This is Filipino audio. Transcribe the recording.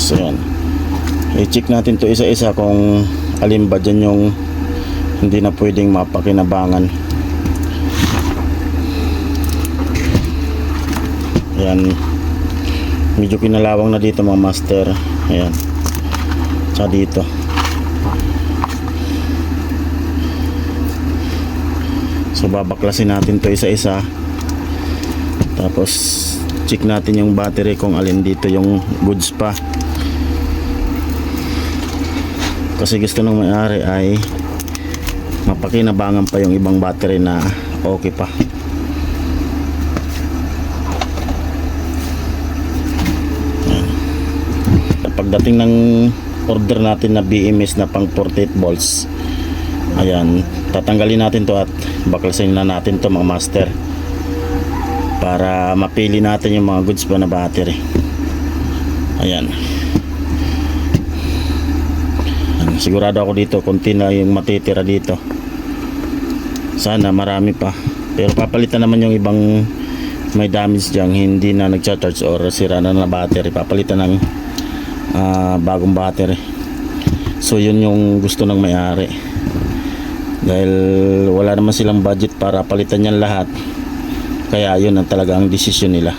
So yan, i-check natin to isa-isa kung alin ba dyan yung hindi na pwedeng mapakinabangan. Ayan, medyo kinalawang na dito mga master. Ayan, sa dito. So babaklasin natin to isa-isa, tapos check natin yung battery kung alin dito yung goods pa, kasi gusto ng may-ari ay mapakinabangan pa yung ibang battery na okay pa. Pagdating ng order natin na BMS na pang 48 volts, ayan, tatanggalin natin to at baklasin na natin to mga master, para mapili natin yung mga goods pa na battery. Ayan, sigurado ako dito konti na yung matitira dito, sana marami pa, pero papalitan naman yung ibang may damage dyan, hindi na nagcha-charge or sira na battery, papalitan ng bagong battery. So yun yung gusto ng may-ari, dahil wala naman silang budget para palitan yan lahat, kaya yun ang talaga ang desisyon nila.